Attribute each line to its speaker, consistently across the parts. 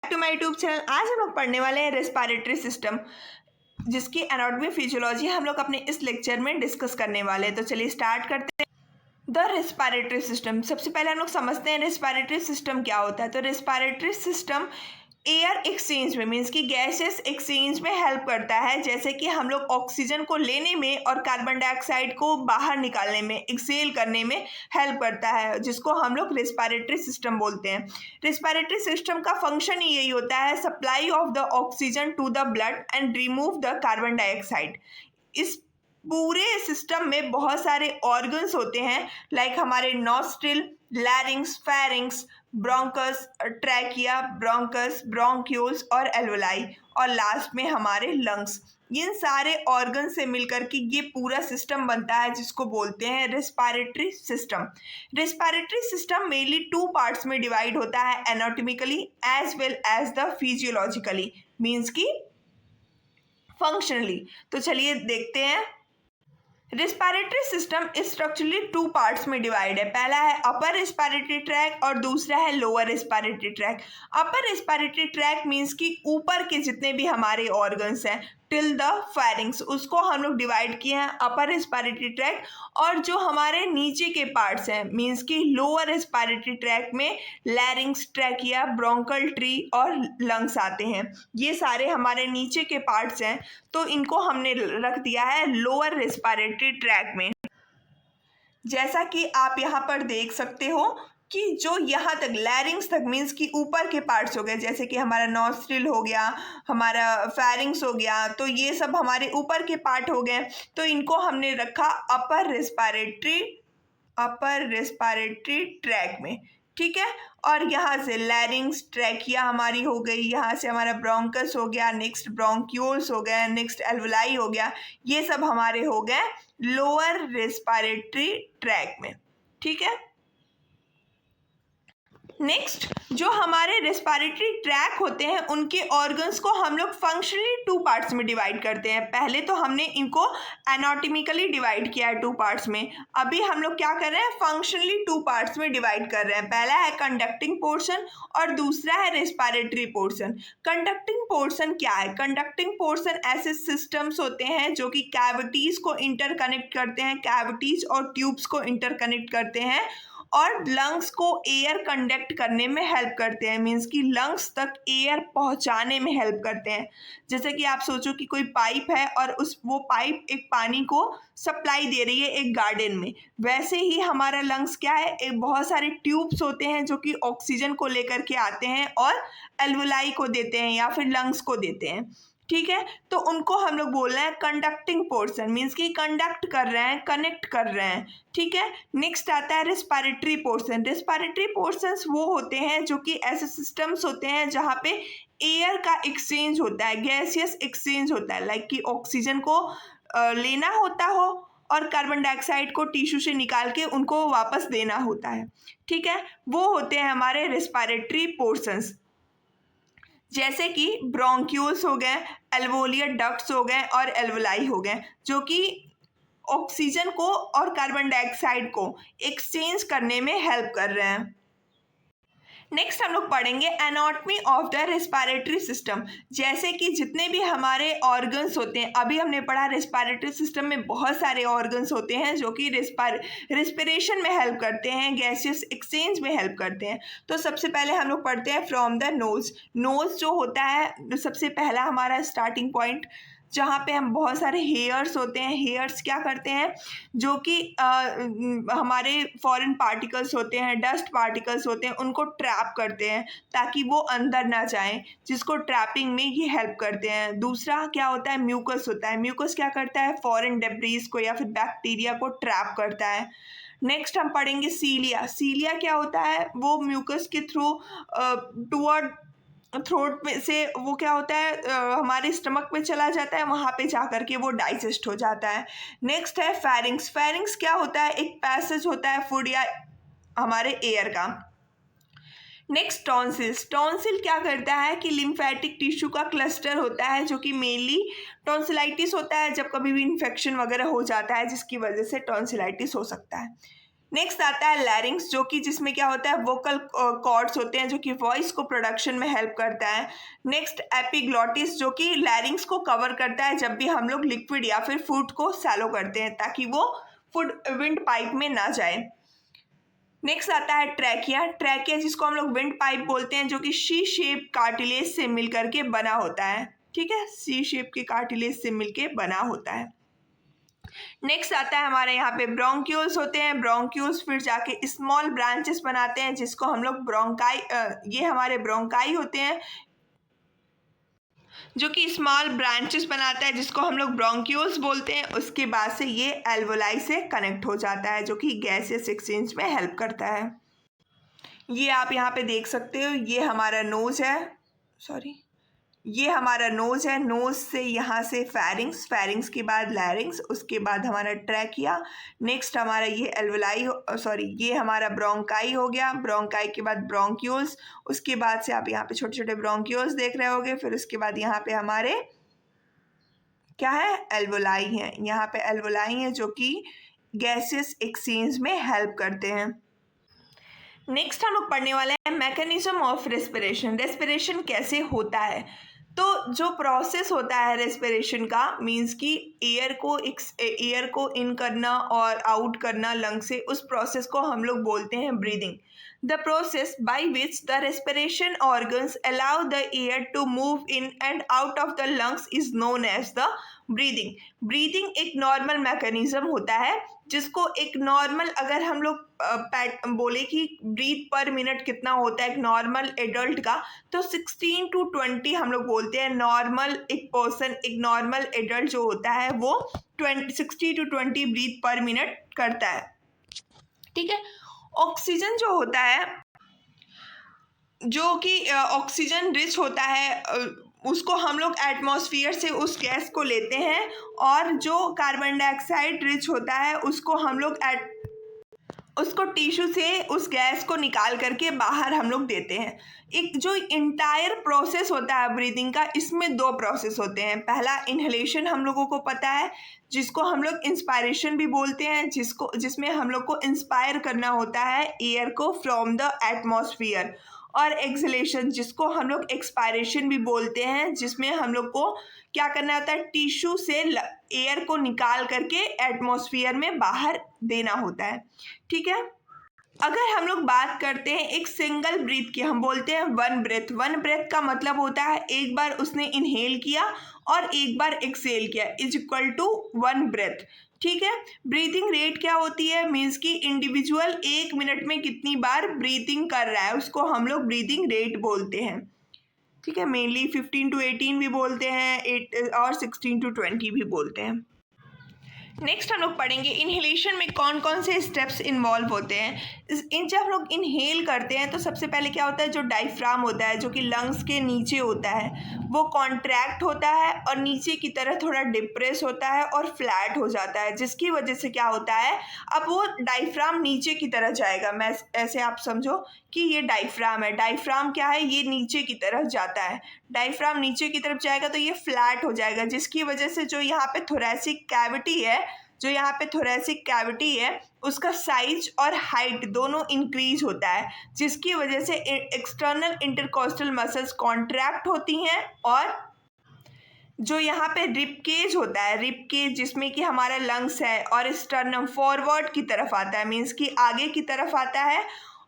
Speaker 1: To my YouTube channel. आज हम लोग पढ़ने वाले हैं रेस्पिरेटरी सिस्टम, जिसकी एनाटॉमी फिजियोलॉजी हम लोग अपने इस लेक्चर में डिस्कस करने वाले हैं। तो चलिए स्टार्ट करते हैं। द रेस्पिरेटरी सिस्टम, सबसे पहले हम लोग समझते हैं रेस्पिरेटरी सिस्टम क्या होता है। तो रेस्पिरेटरी सिस्टम एयर एक्सचेंज में मीन्स कि गैसेस एक्सचेंज में हेल्प करता है, जैसे कि हम लोग ऑक्सीजन को लेने में और कार्बन डाइऑक्साइड को बाहर निकालने में, एक्सेल करने में हेल्प करता है, जिसको हम लोग रेस्पिरेटरी सिस्टम बोलते हैं। रेस्पिरेटरी सिस्टम का फंक्शन ही यही होता है, supply of the oxygen to the blood and remove the carbon dioxide. इस पूरे सिस्टम में बहुत सारे ऑर्गन्स होते हैं, लाइक हमारे nostril, लैरिंग्स, pharynx, bronchus, trachea, bronchus, bronchioles और एल्वोलाई, और लास्ट में हमारे लंग्स। इन सारे ऑर्गन से मिलकर के ये पूरा सिस्टम बनता है, जिसको बोलते हैं respiratory system. Respiratory system mainly two parts में डिवाइड होता है, anatomically as well as the physiologically, means की फंक्शनली। तो चलिए देखते हैं। Respiratory system structurally two parts में डिवाइड है। पहला है अपर रेस्पिरेटरी ट्रैक और दूसरा है lower respiratory tract. Upper respiratory tract means कि ऊपर के जितने भी हमारे ऑर्गन्स हैं टिल द फेरिंग्स, उसको हम लोग डिवाइड किए हैं अपर रेस्पिरेटरी ट्रैक। और जो हमारे नीचे के पार्ट्स हैं मीन्स कि लोअर रेस्पिरेटरी ट्रैक में लैरिंग्स, ट्रैकिया, ब्रोंकल ट्री और लंग्स आते हैं। ये सारे हमारे नीचे के पार्ट्स हैं, तो इनको हमने रख दिया है लोअर रेस्पिरेटरी ट्रैक में। जैसा कि आप यहाँ पर देख सकते हो कि जो यहाँ तक लैरिंग्स तक मीन्स कि ऊपर के पार्ट्स हो गए, जैसे कि हमारा नॉस्ट्रिल हो गया, हमारा फेरिंग्स हो गया, तो ये सब हमारे ऊपर के पार्ट हो गए। तो इनको हमने रखा अपर रेस्पिरेटरी ट्रैक में, ठीक है। और यहाँ से लैरिंग्स, ट्रैकिया हमारी हो गई, यहाँ से हमारा ब्रोंकस हो गया, नेक्स्ट ब्रोंक्यूल्स हो गया, नेक्स्ट एल्वोलाई हो गया। ये सब हमारे हो गए लोअर रेस्पिरेटरी ट्रैक में, ठीक है। नेक्स्ट, जो हमारे रेस्पिरेटरी ट्रैक होते हैं उनके ऑर्गन्स को हम लोग फंक्शनली टू पार्ट्स में डिवाइड करते हैं। पहले तो हमने इनको एनाटॉमिकली डिवाइड किया है टू पार्ट्स में, अभी हम लोग क्या कर रहे हैं, फंक्शनली टू पार्ट्स में डिवाइड कर रहे हैं। पहला है कंडक्टिंग पोर्शन और दूसरा है रेस्पिरेटरी पोर्शन। कंडक्टिंग पोर्शन क्या है? कंडक्टिंग पोर्शन ऐसे सिस्टम्स होते हैं जो कि कैविटीज को इंटरकनेक्ट करते हैं, कैविटीज और ट्यूब्स को इंटरकनेक्ट करते हैं और लंग्स को एयर कंडक्ट करने में हेल्प करते हैं, मीन्स कि लंग्स तक एयर पहुंचाने में हेल्प करते हैं। जैसे कि आप सोचो कि कोई पाइप है और वो पाइप एक पानी को सप्लाई दे रही है एक गार्डन में, वैसे ही हमारा लंग्स क्या है, एक बहुत सारे ट्यूब्स होते हैं जो कि ऑक्सीजन को लेकर के आते हैं और एल्वोलाई को देते हैं या फिर लंग्स को देते हैं, ठीक है। तो उनको हम लोग बोल रहे हैं कंडक्टिंग पोर्शन, मीन्स कि कंडक्ट कर रहे हैं, कनेक्ट कर रहे हैं, ठीक है। नेक्स्ट आता है रेस्पिरेटरी पोर्शन। रेस्पिरेटरी पोर्शंस वो होते हैं जो कि ऐसे सिस्टम्स होते हैं जहाँ पे एयर का एक्सचेंज होता है, गैसियस एक्सचेंज होता है, लाइक कि ऑक्सीजन को लेना होता हो और कार्बन डाइऑक्साइड को टिश्यू से निकाल के उनको वापस देना होता है, ठीक है। वो होते हैं हमारे रेस्पिरेटरी पोर्शंस, जैसे कि ब्रोंक्यूल्स हो गए, एल्वोलियर डक्ट्स हो गए और एल्वोलाई हो गए, जो कि ऑक्सीजन को और कार्बन डाइऑक्साइड को एक्सचेंज करने में हेल्प कर रहे हैं। नेक्स्ट हम लोग पढ़ेंगे anatomy of the respiratory system. जैसे कि जितने भी हमारे ऑर्गन्स होते हैं, अभी हमने पढ़ा रेस्पिरेटरी सिस्टम में बहुत सारे ऑर्गन्स होते हैं जो कि रेस्पिरेशन में हेल्प करते हैं, गैसियस एक्सचेंज में हेल्प करते हैं। तो सबसे पहले हम लोग पढ़ते हैं फ्रॉम द नोज। नोज जो होता है सबसे पहला हमारा स्टार्टिंग पॉइंट, जहाँ पे हम बहुत सारे हेयर्स होते हैं। हेयर्स क्या करते हैं, जो कि हमारे फॉरेन पार्टिकल्स होते हैं, डस्ट पार्टिकल्स होते हैं, उनको ट्रैप करते हैं ताकि वो अंदर ना जाएं, जिसको ट्रैपिंग में ये हेल्प करते हैं। दूसरा क्या होता है, म्यूकस होता है। म्यूकस क्या करता है, फॉरेन डेब्रीज को या फिर बैक्टीरिया को ट्रैप करता है। नेक्स्ट हम पढ़ेंगे सीलिया। सीलिया क्या होता है, वो म्यूकस के थ्रू टुवर्ड थ्रोट में से वो क्या होता है, हमारे स्टमक में चला जाता है, वहाँ पे जा कर के वो डाइजेस्ट हो जाता है। नेक्स्ट है फेरिंग्स। फेरिंग्स क्या होता है, एक पैसेज होता है फूड या हमारे एयर का। Next tonsils. टॉन्सिल क्या करता है कि लिम्फेटिक टिश्यू का क्लस्टर होता है, जो कि मेनली टॉन्सिलाइटिस होता है जब कभी भी इन्फेक्शन वगैरह हो जाता है, जिसकी वजह से टॉन्सिलाइटिस हो सकता है। नेक्स्ट आता है लैरिंग्स, जो कि जिसमें क्या होता है वोकल कॉर्ड्स होते हैं जो कि वॉइस को प्रोडक्शन में हेल्प करता है। नेक्स्ट एपिग्लॉटिस, जो कि लैरिंग्स को कवर करता है जब भी हम लोग लिक्विड या फिर फूड को सैलो करते हैं ताकि वो फूड विंड पाइप में ना जाए। नेक्स्ट आता है ट्रैकिया। ट्रैकिया जिसको हम लोग विंड पाइप बोलते हैं, जो कि सी शेप कार्टिलेज से मिल करके बना होता है। ठीक है, सी शेप के कार्टिलेज से मिलके बना होता है। नेक्स्ट आता है हमारे यहाँ पे ब्रोंक्यूल्स होते हैं। ब्रोंक्यूल्स फिर जाके स्मॉल ब्रांचेस बनाते हैं जिसको हम लोग ब्रोंकाई, ये हमारे ब्रोंकाई होते हैं जो कि स्मॉल ब्रांचेस बनाता है जिसको हम लोग ब्रोंक्यूल्स बोलते हैं। उसके बाद से ये एल्वोलाई से कनेक्ट हो जाता है जो कि गैसियस एक्सचेंज में हेल्प करता है। ये आप यहाँ पे देख सकते हो, ये हमारा नोज है, सॉरी, ये हमारा नोज है। नोज से यहाँ से फेरिंग्स, फेरिंग्स के बाद लैरिंग्स, उसके बाद हमारा ट्रैकिया। नेक्स्ट हमारा ये एल्वोलाई, सॉरी, ये हमारा ब्रोंकाई हो गया। ब्रोंकाई के बाद ब्रोंक्यूल्स, उसके बाद से आप यहाँ पे छोटे छोटे ब्रोंक्यूल्स देख रहे होगे। फिर उसके बाद यहाँ पे हमारे क्या है, एल्वोलाई है। यहाँ पे एल्वोलाई है जो कि गैसियस एक्सचेंज में हेल्प करते हैं। नेक्स्ट हम लोग पढ़ने वाले हैं मैकेनिज्म ऑफ रेस्पिरेशन। रेस्पिरेशन कैसे होता है? तो जो प्रोसेस होता है रेस्पिरेशन का, मीन्स कि एयर को इन करना और आउट करना लंग से, उस प्रोसेस को हम लोग बोलते हैं breathing. The process by which the respiration organs allow the air to move in and out of the lungs is known as the breathing. Breathing एक नॉर्मल मैकेनिज्म होता है जिसको एक नॉर्मल, अगर हम लोग बोले कि ब्रीथ पर मिनट कितना होता है एक नॉर्मल एडल्ट का, तो 16 to 20 हम लोग बोलते हैं। नॉर्मल एक पर्सन, एक नॉर्मल एडल्ट जो होता है वो 60 to 20 ब्रीथ पर मिनट करता है। ठीक है, ऑक्सीजन जो होता है, जो कि ऑक्सीजन रिच होता है, उसको हम लोग एटमॉस्फेयर से उस गैस को लेते हैं, और जो कार्बन डाइऑक्साइड रिच होता है उसको हम लोग उसको टिश्यू से उस गैस को निकाल करके बाहर हम लोग देते हैं। एक जो इंटायर प्रोसेस होता है ब्रीदिंग का, इसमें दो प्रोसेस होते हैं। पहला इनहेलेशन हम लोगों को पता है, जिसको हम लोग इंस्पायरेशन भी बोलते हैं, जिसमें हम लोग को इंस्पायर करना होता है एयर को फ्रॉम द एटमॉस्फेयर। और एक्सहेलेशन जिसको हम लोग एक्सपायरेशन भी बोलते हैं, जिसमें हम लोग को क्या करना होता है, टिश्यू से एयर को निकाल करके एटमॉस्फेयर में बाहर देना होता है। ठीक है, अगर हम लोग बात करते हैं एक सिंगल ब्रीथ की, हम बोलते हैं वन ब्रेथ। वन ब्रेथ का मतलब होता है एक बार उसने इनहेल किया और एक बार एक्सेल किया, is equal to one breath. ठीक है, ब्रीथिंग रेट क्या होती है, मीन्स कि इंडिविजुअल एक मिनट में कितनी बार ब्रीथिंग कर रहा है, उसको हम लोग ब्रीथिंग रेट बोलते हैं। ठीक है, मेनली 15 to 18 भी बोलते हैं, 8 और 16 to 20 भी बोलते हैं। नेक्स्ट हम लोग पढ़ेंगे इनहेलेशन में कौन कौन से स्टेप्स इन्वॉल्व होते हैं। जब हम लोग इनहेल करते हैं तो सबसे पहले क्या होता है, जो डायफ्राम होता है जो कि लंग्स के नीचे होता है, वो कॉन्ट्रैक्ट होता है और नीचे की तरह थोड़ा डिप्रेस होता है और फ्लैट हो जाता है, जिसकी वजह से क्या होता है, अब वो डायफ्राम नीचे की तरह जाएगा। मैं ऐसे आप समझो कि ये डायफ्राम है, डायफ्राम क्या है, ये नीचे की तरफ जाता है। डायफ्राम नीचे की तरफ जाएगा तो ये फ्लैट हो जाएगा, जिसकी वजह से जो यहाँ पे थोरैसिक कैविटी है, जो यहाँ पे थोरैसिक कैविटी है, उसका साइज और हाइट दोनों इंक्रीज होता है, जिसकी वजह से एक्सटर्नल इंटरकोस्टल मसल्स कॉन्ट्रैक्ट होती हैं। और जो यहाँ पे रिब केज होता है, रिब केज जिसमें कि हमारा लंग्स है, और स्टर्नम फॉरवर्ड की तरफ आता है, मीन्स कि आगे की तरफ आता है,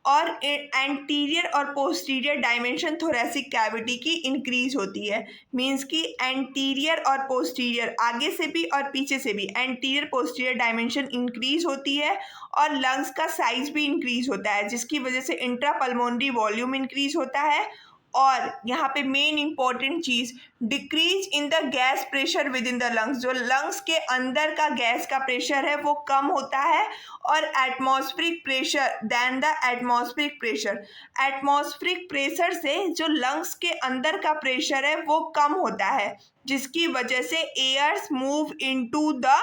Speaker 1: और एंटीरियर और पोस्टीरियर डायमेंशन थोरैसिक कैविटी की इंक्रीज होती है। मीन्स कि एंटीरियर और पोस्टीरियर, आगे से भी और पीछे से भी, एंटीरियर पोस्टीरियर डायमेंशन इंक्रीज होती है, और लंग्स का साइज भी इंक्रीज होता है, जिसकी वजह से इंट्रापल्मोनरी वॉल्यूम इंक्रीज होता है। और यहाँ पे मेन इंपॉर्टेंट चीज, decrease in the gas pressure within the lungs. जो लंग्स के अंदर का गैस का प्रेशर है वो कम होता है, और atmospheric pressure than the atmospheric pressure, atmospheric pressure से जो लंग्स के अंदर का प्रेशर है वो कम होता है, जिसकी वजह से airs move into the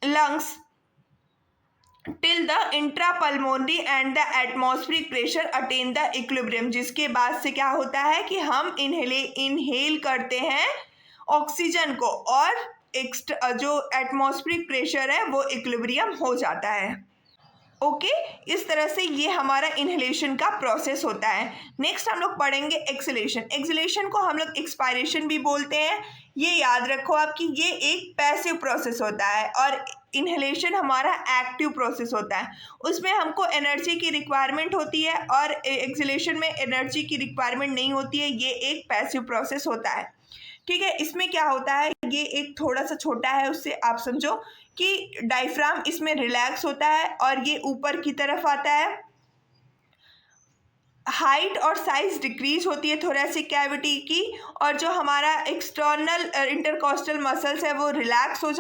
Speaker 1: lungs till the intrapulmonary and the atmospheric pressure attain the equilibrium, जिसके बाद से क्या होता है कि हम इनहेल करते हैं ऑक्सीजन को, और जो एटमॉस्फेरिक प्रेशर है वो इक्विलिब्रियम हो जाता है। ओके इस तरह से ये हमारा इनहेलेशन का प्रोसेस होता है। नेक्स्ट हम लोग पढ़ेंगे एक्सहेलेशन। एक्सहेलेशन को हम लोग एक्सपायरेशन भी बोलते हैं। ये याद रखो आप कि ये एक पैसिव प्रोसेस होता है और इनहेलेशन हमारा एक्टिव प्रोसेस होता है। उसमें हमको एनर्जी की रिक्वायरमेंट होती है और एक्सहेलेशन में एनर्जी की रिक्वायरमेंट नहीं होती है। ये एक पैसिव प्रोसेस होता है। ठीक है, इसमें क्या होता है, ये एक थोड़ा सा छोटा है, उससे आप समझो कि डायफ्राम इसमें रिलैक्स होता है और ये ऊपर की तरफ आता है। हाइट और साइज डिक्रीज होती है थोरेसिक कैविटी की, और जो हमारा एक्सटर्नल इंटरकॉस्टल मसल्स है वो रिलैक्स हो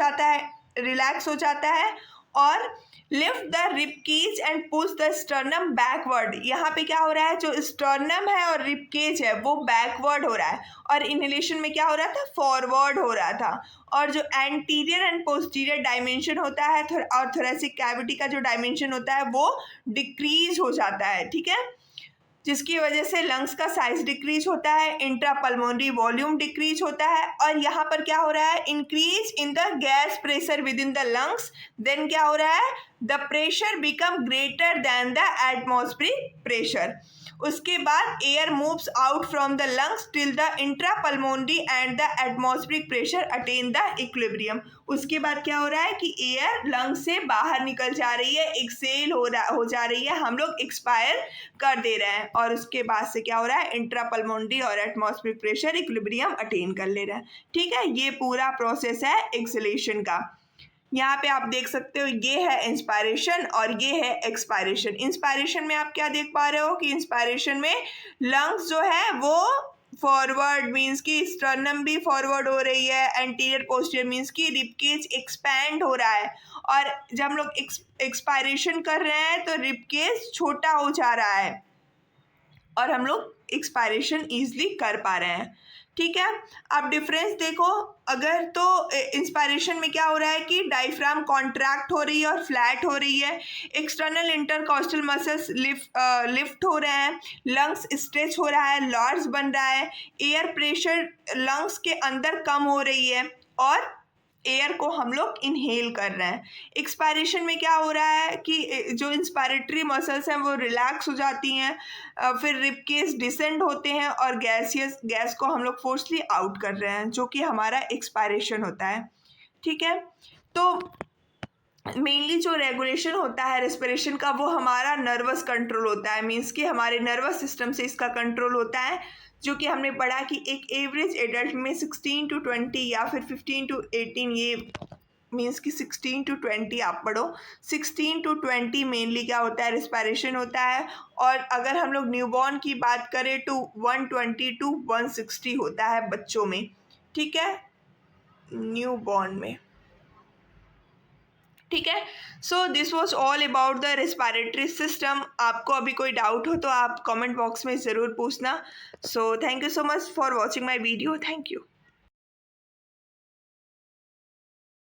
Speaker 1: जाता है और lift the rib cage and push the sternum backward. यहाँ पे क्या हो रहा है, जो स्टर्नम है और रिब केज है वो बैकवर्ड हो रहा है और इनहेलेशन में क्या हो रहा था, फॉरवर्ड हो रहा था। और जो एंटीरियर एंड पोस्टीरियर डायमेंशन होता है और थोरेसिक कैविटी का जो डायमेंशन होता है वो डिक्रीज हो जाता है। ठीक है, जिसकी वजह से लंग्स का साइज डिक्रीज होता है, इंट्रापल्मोनरी वॉल्यूम डिक्रीज होता है और यहाँ पर क्या हो रहा है, increase in the gas pressure within the lungs. Then क्या हो रहा है, the pressure become greater than the atmospheric pressure. उसके बाद air moves out from the lungs till the intrapulmonary and the atmospheric pressure attain the equilibrium. उसके बाद क्या हो रहा है कि एयर लंग्स से बाहर निकल जा रही है, एक्सेल हो जा रही है, हम लोग एक्सपायर कर दे रहे हैं और उसके बाद से क्या हो रहा है, इंट्रापल्मोनरी और एटमॉस्फेरिक प्रेशर इक्विलिब्रियम अटेन कर ले रहा है। ठीक है, ये पूरा प्रोसेस है एक्सहेलेशन का। यहाँ पे आप देख सकते हो ये है इंस्पायरेशन और ये है एक्सपायरेशन। इंस्पायरेशन में आप क्या देख पा रहे हो कि इंस्पायरेशन में लंग्स जो है वो फॉरवर्ड मीन्स कि स्टर्नम भी फॉरवर्ड हो रही है, एंटीरियर पोस्टीरियर मीन्स कि रिब केज एक्सपैंड हो रहा है, और जब हम लोग एक्सपायरेशन कर रहे हैं तो रिब केज छोटा हो जा रहा है और हम लोग एक्सपायरेशन ईजिली कर पा रहे हैं। ठीक है, अब डिफरेंस देखो, अगर तो इंस्पायरेशन में क्या हो रहा है कि डायफ्राम कॉन्ट्रैक्ट हो रही है और फ्लैट हो रही है, एक्सटर्नल इंटरकॉस्टल मसल्स लिफ्ट हो रहे हैं, लंग्स स्ट्रेच हो रहा है, लार्ज बन रहा है, एयर प्रेशर लंग्स के अंदर कम हो रही है और एयर को हम लोग इनहेल कर रहे हैं। एक्सपायरेशन में क्या हो रहा है कि जो इंस्पायरेटरी मसल्स हैं वो रिलैक्स हो जाती हैं, फिर रिब केज डिसेंड होते हैं और गैस को हम लोग फोर्सली आउट कर रहे हैं, जो कि हमारा एक्सपायरेशन होता है। ठीक है, तो मेनली जो रेगुलेशन होता है रेस्पिरेशन का वो हमारा नर्वस कंट्रोल होता है, मीन्स कि हमारे नर्वस सिस्टम से इसका कंट्रोल होता है, जो कि हमने पढ़ा कि एक एवरेज एडल्ट में 16 to 20 या फिर 15 to 18, ये मीन्स कि 16 to 20 आप पढ़ो, 16 to 20 मेनली क्या होता है, रेस्पिरेशन होता है। और अगर हम लोग न्यूबॉर्न की बात करें तो 120 to 160 होता है बच्चों में। ठीक है, न्यूबॉर्न में। ठीक है, so this was all about the respiratory system. आपको अभी कोई डाउट हो तो आप कमेंट बॉक्स में ज़रूर पूछना। So thank you so much for watching my video. Thank you.